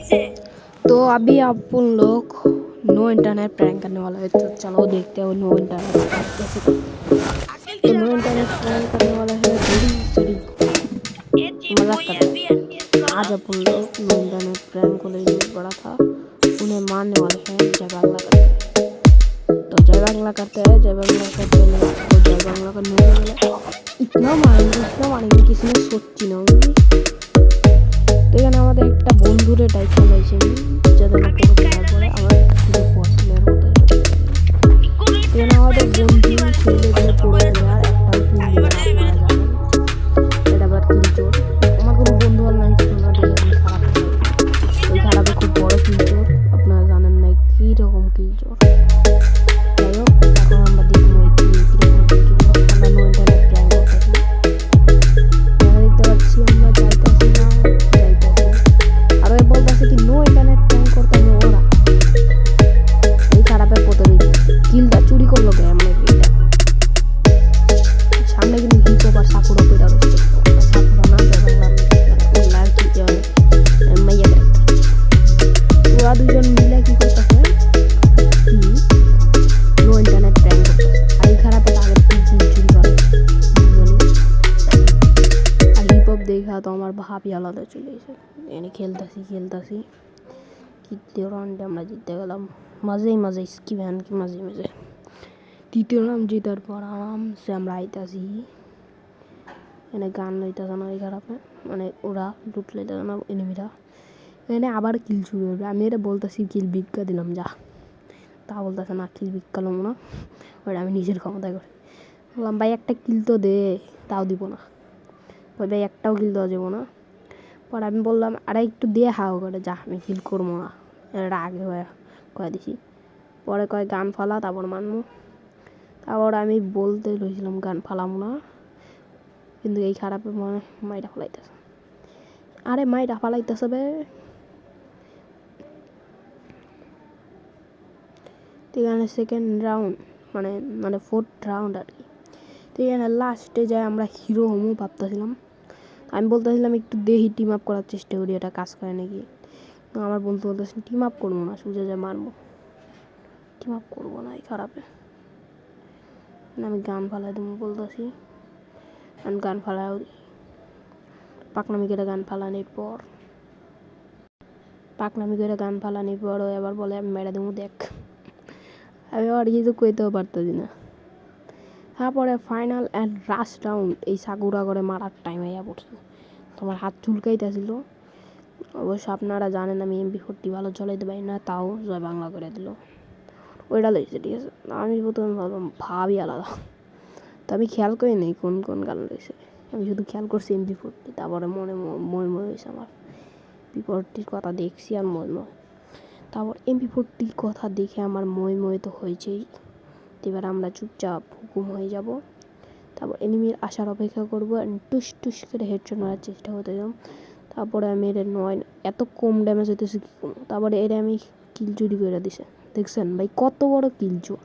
तो अभी अपन लोग नो इंटरनेट प्रैंक करने वाला है, तो चलो देखते हैं नो इंटरनेट प्रैंक कैसे करते हैं। तो नो इंटरनेट प्रैंक करने वाला है रेडी मजाक करते। आज अपन लोग नो इंटरनेट प्रैंक को लेने बड़ा था, उन्हें मारने वाले हैं जय बांग्ला करके। तो जय बांग्ला करते हैं, जय बांग्ला से पहले तो जय बांग्ला का नो इतना मारेंगे किसी ने सोची ना होगी। তো এখানে আমাদের একটা বন্ধুরে টাইপ বানাইছি আমি, যাদের না কোনো খেয়াল পড়ে আমার কিছু পছন্দের মতো। এখানে আমাদের বন্ধু ছেলে দিয়ে পুরো আর একটাও কিল দিবে না, আপনারা জানেন এটা আবার কিল চোর। আমার কোনো বন্ধু আর নাই ছিল না, দেখে আমি খারাপ ওই খারাপে খুব বড় কিল চোর, আপনারা জানেন না কী রকম কিল চোর। যাই হোক, এখন আমরা দেখবো ওই কীরকম কিল চোর। আমরা নো ইন্টারনেট প্ল্যান করতেছি, দেখতে পাচ্ছি আমরা যাইতেছি না আর ওই বলতেছে কি নো ইন্টারনেট প্ল্যান করতে হবে। ওরা এই খারাপের প্রথমে কিলটা চুরি করলো গে আমরা এটা সামনে কিন্তু হিপ আর সাকুরা পেরা রয়েছে, সাকুরা না বাংলা আর কি মাইয়া ওরা দুজন মিলে কি করতেছে নো ইন্টারনেট প্ল্যান করতেছে। আর এই খারাপের আগের কিল চুরি করে আর হিপ হপ দেখা তো আমার ভাবই আলাদা চলে গেছে। এনে খেলতেছি তৃতীয় রাউন্ডে আমরা জিততে গেলাম, মাঝে স্কি ভ্যান কি মাঝে তৃতীয় রাউন্ড জিতার পর আরামসে আমরা আইতাছি। এনে গান লইতেছে না এই খারাপে, মানে ওরা লুট লইতেছে না এনিমিরা। এনে আবার কিল শুরু করবে, আমি এটা বলতেছি কিল ভিক্ষা দিলাম যা, তা বলতেছে না কিল ভিক্ষা লম না, ওটা আমি নিজের ক্ষমতায় করি। বললাম ভাই একটা কিল তো দে, তাও দিব না। ওই ভাই একটাও কিল দেওয়া যাবো না। পরে আমি বললাম আরে একটু দিয়ে হাও করে যা, আমি কিল করবো না, এটা আগে হয়ে কয়ে দিছি। পরে কয় গান ফালা তারপর মানবো। তারপর আমি বলতে রয়েছিলাম গান ফালামো না, কিন্তু এই খারাপে মনে মাইটা ফালাইতেছে। আরে মাইটা ফালাইতেছে বে। তো এখানে সেকেন্ড রাউন্ড মানে ফোর্থ রাউন্ড আর কি। তো এখানে লাস্টে যায় আমরা হিরো হমু ভাবতেছিলাম। আমি বলতেছিলাম একটু দেহি টিম আপ করার চেষ্টা করি, এটা কাজ করে নাকি। আমার বন্ধু বলতেছে টিম আপ করবো না, সোজা যায় মারবো, টিম আপ করবো না এই খারাপে। আমি গান ফালাই দেবো বলতেছি, আমি গান ফালাইও দিই। পাকনামি করে গান ফালানির পর এবার বলে আমি মেরে দেবো দেখ। আমি আর কিছু কইতেও পারতেছি না। তারপরে ফাইনাল অ্যান্ড লাস্ট রাউন্ড এই সাকুরা করে মারার টাইম আইয়া পড়ছে। তোমার হাত চুলকাইতেছিল। অবশ্য আপনারা জানেন আমি MP40 ভালো চলাইতে পারি না, তাও জয় বাংলা করে দিল। ওইটা লইছে ঠিক আছে। আমি প্রথমে ভাবলাম ভাবই আলাদা, তো আমি খেয়াল করি নি কোন গান লইছে, আমি শুধু খেয়াল করছি MP40। তারপরে মনে হয়েছে আমার MP40 কথা দেখছি আর তারপর MP40 কথা দেখে আমার তো হয়েছেই। এবার আমরা চুপচাপ হুকুম হয়ে যাব। তারপর এনিমির আসার অপেক্ষা করবো, টুস করে হেডশট মারার চেষ্টা করতে যাব। তারপরে আমি এর এত কম ড্যামেজ হইতেছে কি কম। তারপরে এর আমি কিল চুরি করে দিছে, দেখছেন ভাই কত বড় কিল চোর,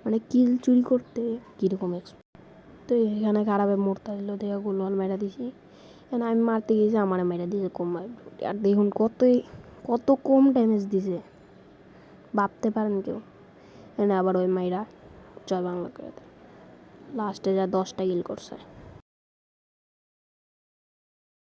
মানে কিল চুরি করতে কীরকম এক্সপার্ট। তো এখানে খারাপে মরতে দিল, দেখে গোলওয়াল মেরা দিছি। এখানে আমি মারতে গিয়েছি, আমার মেরা দিয়েছে কম। আর দেখুন কত কম ড্যামেজ দিছে, ভাবতে পারেন কেউ। এখানে আবার ওই মাইরা জয় বাংলা করে লাস্টে যা 10টা কিল করছে।